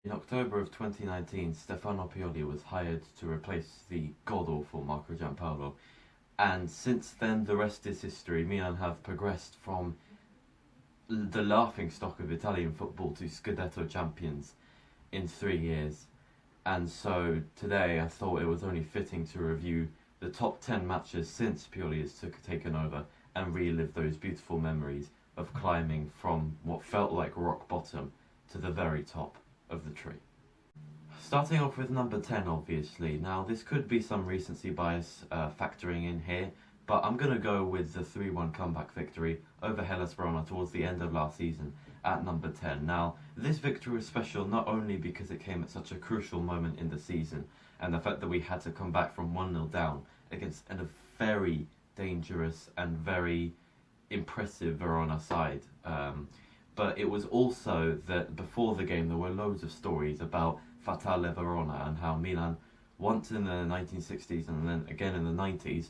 In October of 2019, Stefano Pioli was hired to replace the god-awful Marco Giampaolo, and since then the rest is history. Milan have progressed from the laughingstock of Italian football to Scudetto champions in 3 years. And so today I thought it was only fitting to review the top 10 matches since Pioli has taken over and relive those beautiful memories of climbing from what felt like rock bottom to the very top of the tree. Starting off with number 10, obviously. Now, this could be some recency bias factoring in here, but I'm going to go with the 3-1 comeback victory over Hellas Verona towards the end of last season at number 10. Now, this victory was special not only because it came at such a crucial moment in the season, and the fact that we had to come back from 1-0 down against a very dangerous and very impressive Verona side. But it was also that before the game there were loads of stories about Fatale Verona and how Milan, once in the 1960s and then again in the 90s,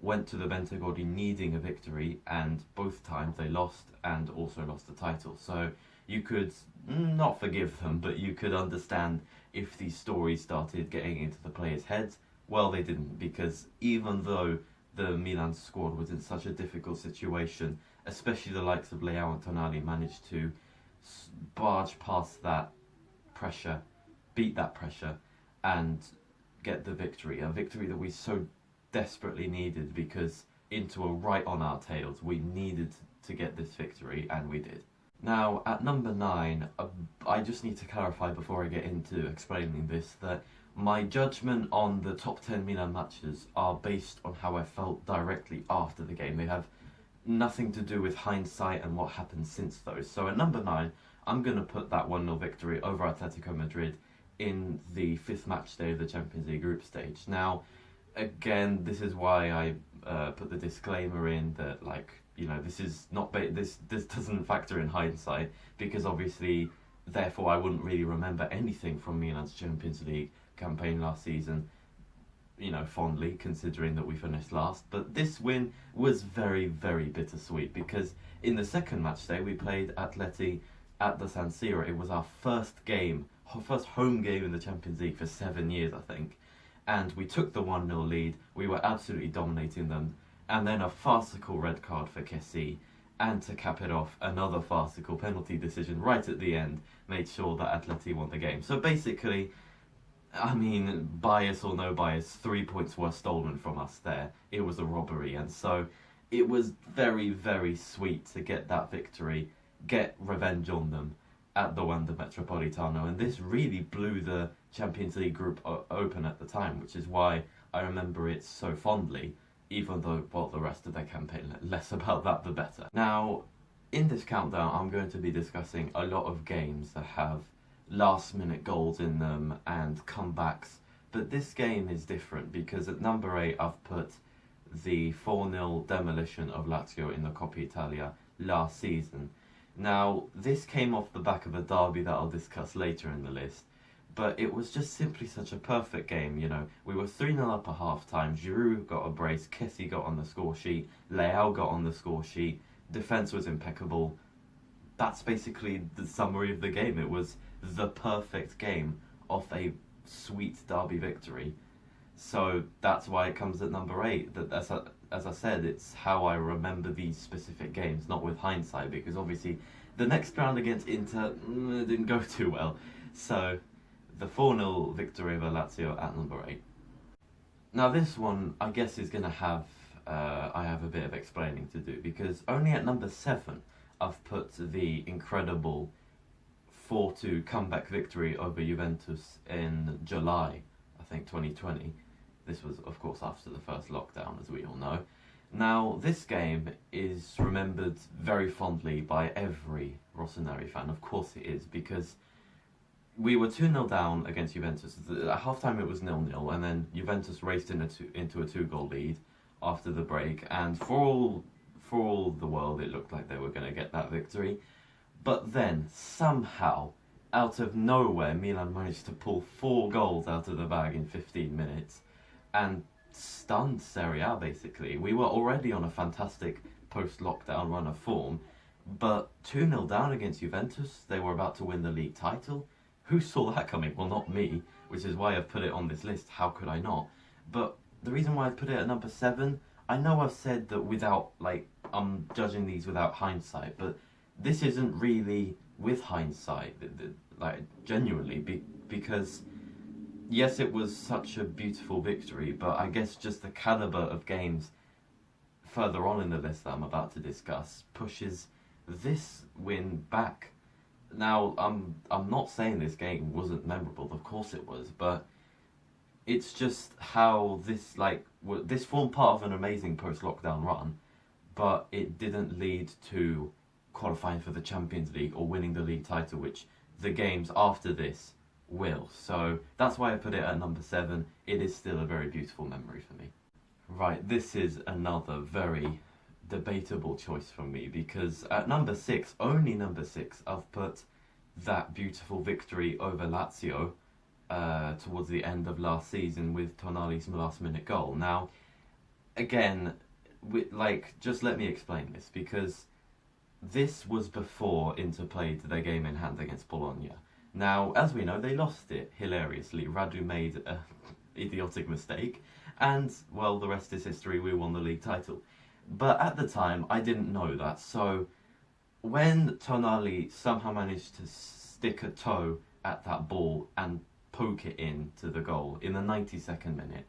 went to the Bentegodi needing a victory, and both times they lost and also lost the title. So you could not forgive them, but you could understand if these stories started getting into the players' heads. Well, they didn't, because even though the Milan squad was in such a difficult situation, especially the likes of Leao and Tonali managed to barge past that pressure, beat that pressure, and get the victory. A victory that we so desperately needed, because into a right on our tails, we needed to get this victory, and we did. Now, at number 9, I just need to clarify before I get into explaining this, that my judgment on the top 10 Milan matches are based on how I felt directly after the game. They have nothing to do with hindsight and what happened since those. So at number 9, I'm going to put that 1-0 victory over Atletico Madrid in the 5th match day of the Champions League group stage. Now, again, this is why I put the disclaimer in that, like, you know, this is not this doesn't factor in hindsight, because obviously, therefore, I wouldn't really remember anything from Milan's Champions League campaign last season, you know, fondly, considering that we finished last. But this win was very, very bittersweet, because in the second match day we played Atleti at the San Siro. It was our first home game in the Champions League for 7 years, I think, and we took the 1-0 lead. We were absolutely dominating them, and then a farcical red card for Kessie, and to cap it off, another farcical penalty decision right at the end made sure that Atleti won the game. So basically, I mean, bias or no bias, 3 points were stolen from us there. It was a robbery, and so it was very, very sweet to get that victory, get revenge on them at the Wanda Metropolitano, and this really blew the Champions League group open at the time, which is why I remember it so fondly, even though, well, the rest of their campaign, less about that the better. Now, in this countdown, I'm going to be discussing a lot of games that have last-minute goals in them and comebacks, but this game is different because at number 8 I've put the 4-0 demolition of Lazio in the Coppa Italia last season. Now, this came off the back of a derby that I'll discuss later in the list, but it was just simply such a perfect game. You know, we were 3-0 up at half-time, Giroud got a brace, Kessie got on the score sheet, Leao got on the score sheet, defence was impeccable. That's basically the summary of the game. It was the perfect game of a sweet derby victory. So that's why it comes at number 8. That, as I said, it's how I remember these specific games, not with hindsight, because obviously the next round against Inter didn't go too well. So the 4-0 victory over Lazio at number 8. Now this one, I guess, is going to have, I have a bit of explaining to do, because only at number 7 I've put the incredible 4-2 comeback victory over Juventus in July, I think, 2020. This was, of course, after the first lockdown, as we all know. Now, this game is remembered very fondly by every Rossoneri fan. Of course it is, because we were 2-0 down against Juventus. At half-time it was 0-0, and then Juventus raced into a 2-goal lead after the break, and for all the world it looked like they were going to get that victory. But then, somehow, out of nowhere, Milan managed to pull 4 goals out of the bag in 15 minutes and stunned Serie A, basically. We were already on a fantastic post-lockdown run of form, but 2-0 down against Juventus, they were about to win the league title. who saw that coming? Well, not me, which is why I've put it on this list. How could I not? But the reason why I've put it at number 7, I know I've said that without, like, I'm judging these without hindsight, but this isn't really with hindsight, like, genuinely, because yes, it was such a beautiful victory, but I guess just the caliber of games further on in the list that I'm about to discuss pushes this win back. Now, I'm not saying this game wasn't memorable, of course it was, but it's just how this, like, this formed part of an amazing post-lockdown run, but it didn't lead to qualifying for the Champions League or winning the league title, which the games after this will. So that's why I put it at number 7. It is still a very beautiful memory for me. Right, this is another very debatable choice for me, because at number 6, only number 6, I've put that beautiful victory over Lazio towards the end of last season with Tonali's last-minute goal. Now, again, just let me explain this, because this was before Inter played their game in hand against Bologna. Now, as we know, they lost it hilariously. Radu made an idiotic mistake, and, well, the rest is history. We won the league title. But at the time, I didn't know that. So when Tonali somehow managed to stick a toe at that ball and poke it into the goal in the 92nd minute,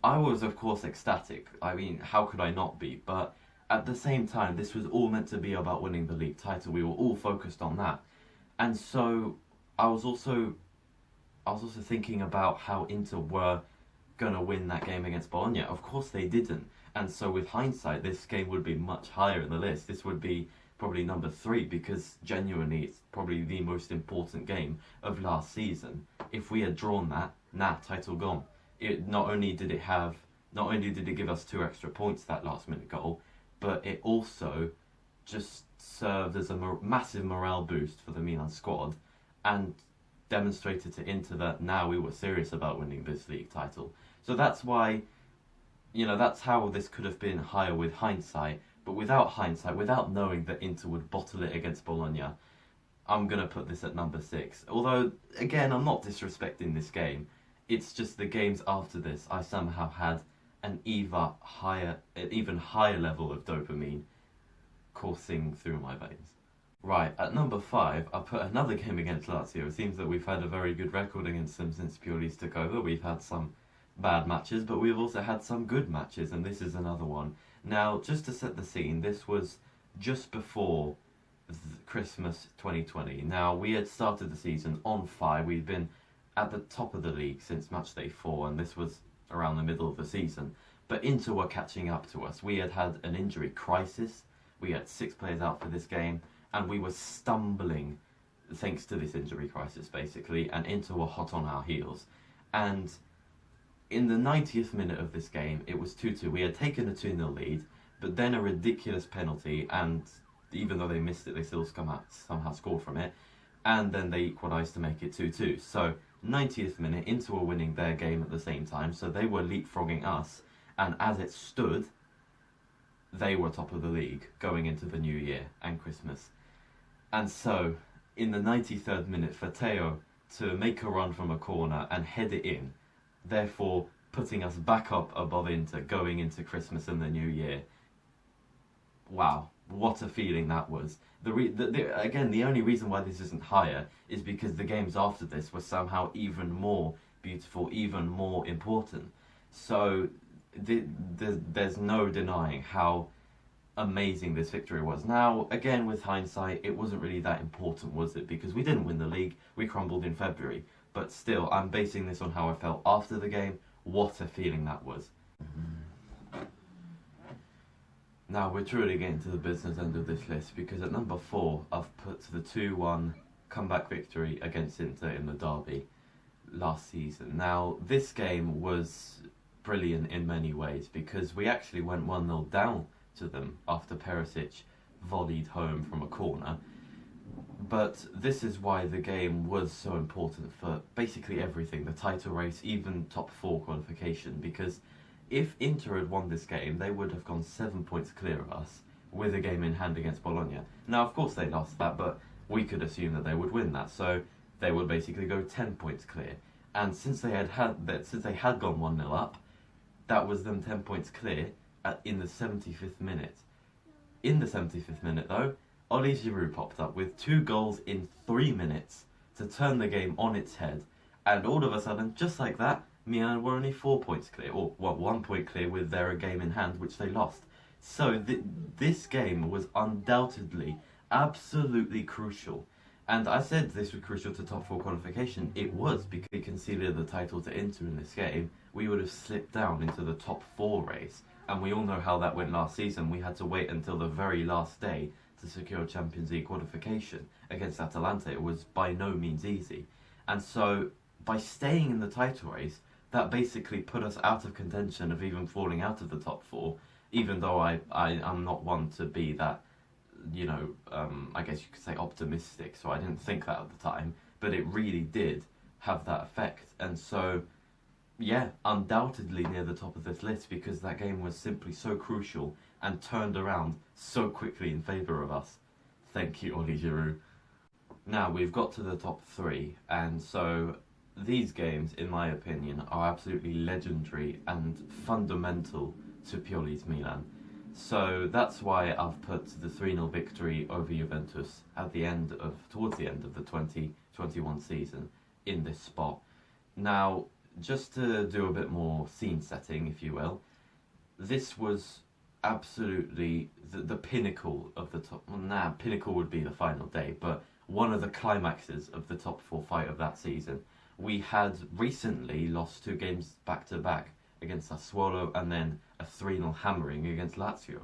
I was, of course, ecstatic. I mean, how could I not be? But at the same time, this was all meant to be about winning the league title. We were all focused on that. And so I was also thinking about how Inter were going to win that game against Bologna. Of course they didn't. And so with hindsight, this game would be much higher in the list. This would be probably number 3, because genuinely it's probably the most important game of last season. If we had drawn that, title gone. Not only did it give us 2 extra points, that last minute goal, but it also just served as a massive morale boost for the Milan squad and demonstrated to Inter that now we were serious about winning this league title. So that's why, that's how this could have been higher with hindsight. But without hindsight, without knowing that Inter would bottle it against Bologna, I'm going to put this at number 6. Although, again, I'm not disrespecting this game. It's just the games after this, I somehow had an even higher level of dopamine coursing through my veins. Right, at number 5, I put another game against Lazio. It seems that we've had a very good record against them since Pioli's took over. We've had some bad matches, but we've also had some good matches, and this is another one. Now, just to set the scene, this was just before Christmas 2020. Now, we had started the season on fire. We'd been at the top of the league since matchday 4, and this was around the middle of the season. But Inter were catching up to us. We had had an injury crisis. We had 6 players out for this game, and we were stumbling thanks to this injury crisis, basically, and Inter were hot on our heels. And in the 90th minute of this game, it was 2-2. We had taken a 2-0 lead, but then a ridiculous penalty, and even though they missed it, they still somehow scored from it, and then they equalised to make it 2-2. So, 90th minute, Inter were winning their game at the same time, so they were leapfrogging us, and as it stood, they were top of the league going into the new year and Christmas. And so, in the 93rd minute, for Theo to make a run from a corner and head it in, therefore putting us back up above Inter going into Christmas and the new year. Wow, what a feeling that was. Again, the only reason why this isn't higher is because the games after this were somehow even more beautiful, even more important. So there's no denying how amazing this victory was. Now, again, with hindsight, it wasn't really that important, was it? Because we didn't win the league, we crumbled in February. But still, I'm basing this on how I felt after the game. What a feeling that was. Now, we're truly getting to the business end of this list, because at number 4, I've put the 2-1 comeback victory against Inter in the derby last season. Now, this game was brilliant in many ways, because we actually went 1-0 down to them after Perisic volleyed home from a corner. But this is why the game was so important for basically everything, the title race, even top 4 qualification, because if Inter had won this game, they would have gone 7 points clear of us with a game in hand against Bologna. Now, of course they lost that, but we could assume that they would win that. So they would basically go 10 points clear. And since they had gone 1-0 up, that was them 10 points clear in the 75th minute. In the 75th minute, though, Oli Giroud popped up with 2 goals in 3 minutes to turn the game on its head. And all of a sudden, just like that, Milan were only 4 points clear, or 1 point clear with their game in hand, which they lost. So this game was undoubtedly absolutely crucial. And I said this was crucial to top 4 qualification. It was, because we conceded the title to Inter in this game. We would have slipped down into the top 4 race. And we all know how that went last season. We had to wait until the very last day to secure Champions League qualification against Atalanta. It was by no means easy. And so, by staying in the title race, that basically put us out of contention of even falling out of the top 4, even though I'm not one to be that, I guess you could say optimistic, so I didn't think that at the time, but it really did have that effect. And so, yeah, undoubtedly near the top of this list, because that game was simply so crucial and turned around so quickly in favour of us. Thank you, Oli Giroud. Now, we've got to the top 3, and so these games, in my opinion, are absolutely legendary and fundamental to Pioli's Milan. So that's why I've put the 3-0 victory over Juventus towards the end of the 2021 season in this spot. Now, just to do a bit more scene setting, if you will, this was absolutely the pinnacle of the top. Well, pinnacle would be the final day, but one of the climaxes of the top 4 fight of that season. We had recently lost 2 games back-to-back against Sassuolo and then a 3-0 hammering against Lazio.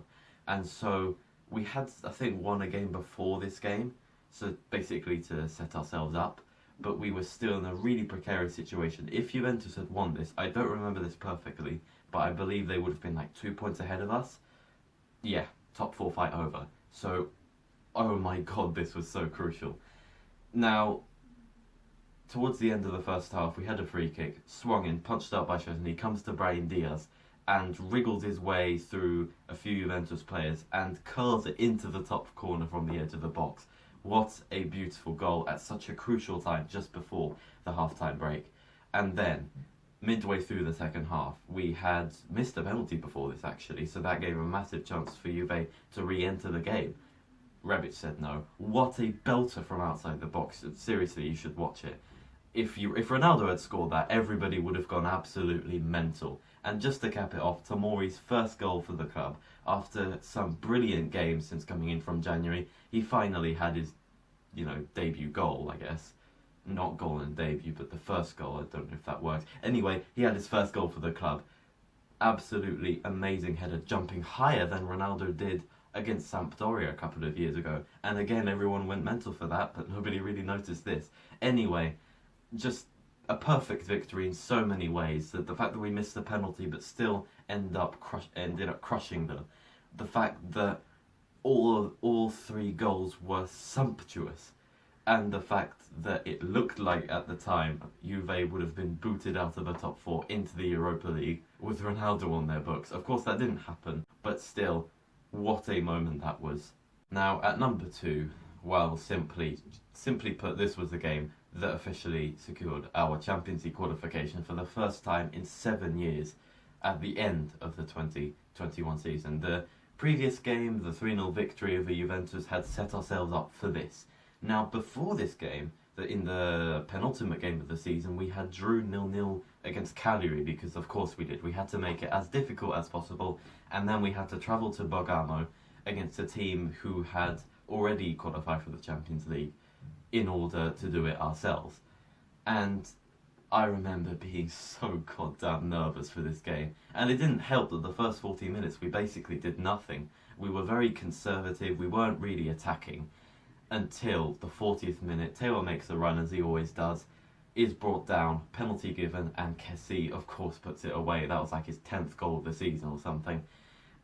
And so we had, I think, won a game before this game, so basically to set ourselves up, but we were still in a really precarious situation. If Juventus had won this, I don't remember this perfectly, but I believe they would have been like 2 points ahead of us. Yeah, top 4 fight over. So, oh my god, this was so crucial. Now, towards the end of the first half, we had a free kick, swung in, punched out by Szczesny, comes to Brahim Diaz, and wriggles his way through a few Juventus players and curls it into the top corner from the edge of the box. What a beautiful goal at such a crucial time, just before the half-time break. And then, midway through the second half, we had missed a penalty before this, actually, so that gave a massive chance for Juve to re-enter the game. Rebic said no. What a belter from outside the box. Seriously, you should watch it. If Ronaldo had scored that, everybody would have gone absolutely mental. And just to cap it off, Tomori's first goal for the club. After some brilliant games since coming in from January, he finally had his, debut goal, I guess. Not goal and debut, but the first goal. I don't know if that works. Anyway, he had his first goal for the club. Absolutely amazing header, jumping higher than Ronaldo did against Sampdoria a couple of years ago. And again, everyone went mental for that, but nobody really noticed this. Anyway, just a perfect victory in so many ways. That the fact that we missed the penalty but still ended up crushing them. The fact that all 3 goals were sumptuous. And the fact that it looked like at the time Juve would have been booted out of the top 4 into the Europa League with Ronaldo on their books. Of course that didn't happen, but still, what a moment that was. Now at number 2, well, simply put, this was the game that officially secured our Champions League qualification for the first time in 7 years at the end of the 2021 season. The previous game, the 3-0 victory over Juventus, had set ourselves up for this. Now, before this game, in the penultimate game of the season, we had drew 0-0 against Cagliari, because of course we did. We had to make it as difficult as possible, and then we had to travel to Bergamo against a team who had already qualified for the Champions League in order to do it ourselves. And I remember being so goddamn nervous for this game. And it didn't help that the first 40 minutes we basically did nothing. We were very conservative, we weren't really attacking. Until the 40th minute, Theo makes a run as he always does, is brought down, penalty given, and Kessie of course puts it away. That was like his 10th goal of the season or something.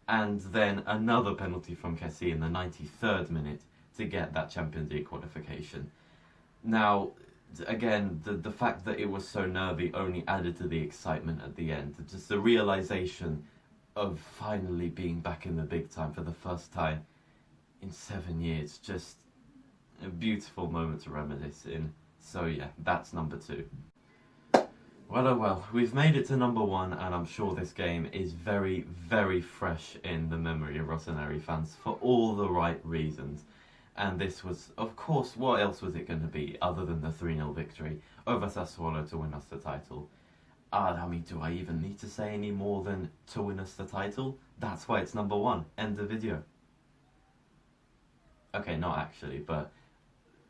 And then another penalty from Kessie in the 93rd minute to get that Champions League qualification. Now, again, the fact that it was so nervy only added to the excitement at the end. Just the realisation of finally being back in the big time for the first time in 7 years. Just a beautiful moment to reminisce in So yeah, that's number 2. Well, oh well, we've made it to number 1, and I'm sure this game is very, very fresh in the memory of Rossoneri fans for all the right reasons. And this was, of course, what else was it going to be other than the 3-0 victory over Sassuolo to win us the title? I mean, do I even need to say any more than to win us the title? That's why it's number 1. End the video. Okay, not actually, but...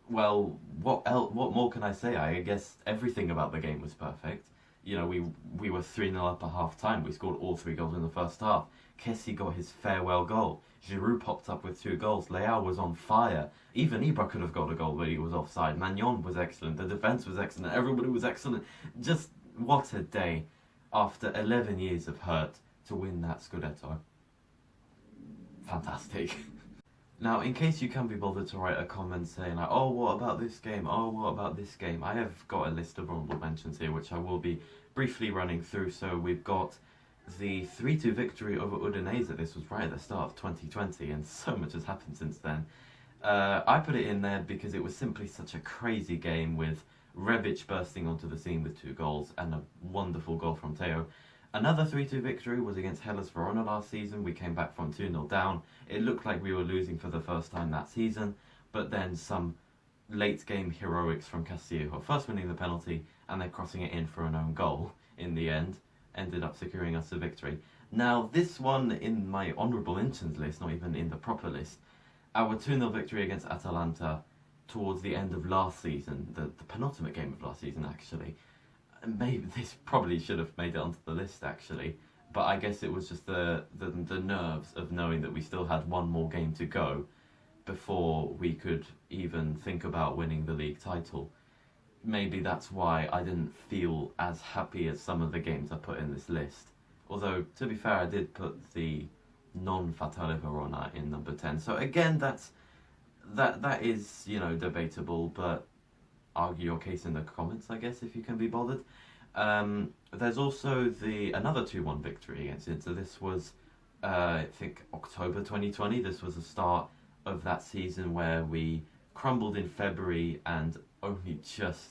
Well, what more can I say? I guess everything about the game was perfect. You know, we were 3-0 up at half-time. We scored all 3 goals in the first half. Kessie got his farewell goal. Giroud popped up with 2 goals. Leao was on fire. Even Ibra could have got a goal, but he was offside. Magnon was excellent. The defence was excellent. Everybody was excellent. Just what a day after 11 years of hurt to win that Scudetto. Fantastic. Now, in case you can be bothered to write a comment saying like, oh, what about this game? Oh, what about this game? I have got a list of honourable mentions here, which I will be briefly running through. So we've got the 3-2 victory over Udinese. This was right at the start of 2020, and so much has happened since then. I put it in there because it was simply such a crazy game with Rebic bursting onto the scene with 2 goals and a wonderful goal from Theo. Another 3-2 victory was against Hellas Verona last season. We came back from 2-0 down. It looked like we were losing for the first time that season, but then some late game heroics from Castillo, first winning the penalty and then crossing it in for an own goal in the end, ended up securing us a victory. Now, this one in my honourable mentions list, not even in the proper list, our 2-0 victory against Atalanta towards the end of last season, the penultimate game of last season actually. Maybe this probably should have made it onto the list actually, but I guess it was just the nerves of knowing that we still had one more game to go before we could even think about winning the league title. Maybe that's why I didn't feel as happy as some of the games I put in this list. Although, to be fair, I did put the non-Fatale Verona in number 10. So again, that is, you know, debatable, but argue your case in the comments, I guess, if you can be bothered. There's also another 2-1 victory against Inter. This was, I think, October 2020. This was the start of that season where we crumbled in February and only just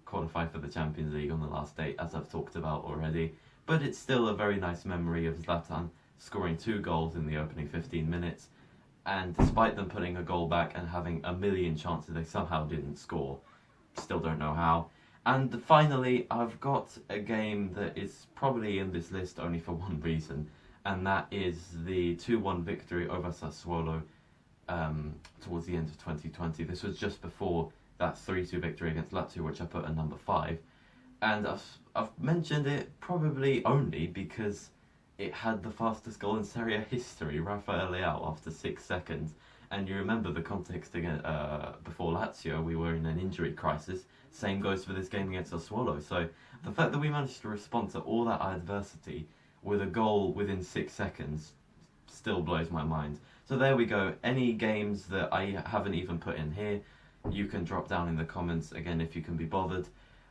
qualified for the Champions League on the last day, as I've talked about already. But it's still a very nice memory of Zlatan scoring 2 goals in the opening 15 minutes. And despite them putting a goal back and having a million chances, they somehow didn't score. Still don't know how. And finally, I've got a game that is probably in this list only for one reason, and that is the 2-1 victory over Sassuolo towards the end of 2020. This was just before that 3-2 victory against Lazio, which I put at number 5. And I've mentioned it probably only because it had the fastest goal in Serie A history, Rafael Leao, after 6 seconds. And you remember the context again, before Lazio, we were in an injury crisis. Same goes for this game against Sassuolo. So the fact that we managed to respond to all that adversity with a goal within 6 seconds still blows my mind. So there we go. Any games that I haven't even put in here, you can drop down in the comments, again, if you can be bothered.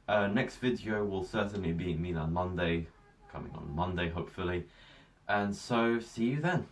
Next video will certainly be Milan Monday, coming on Monday, hopefully. And so, see you then.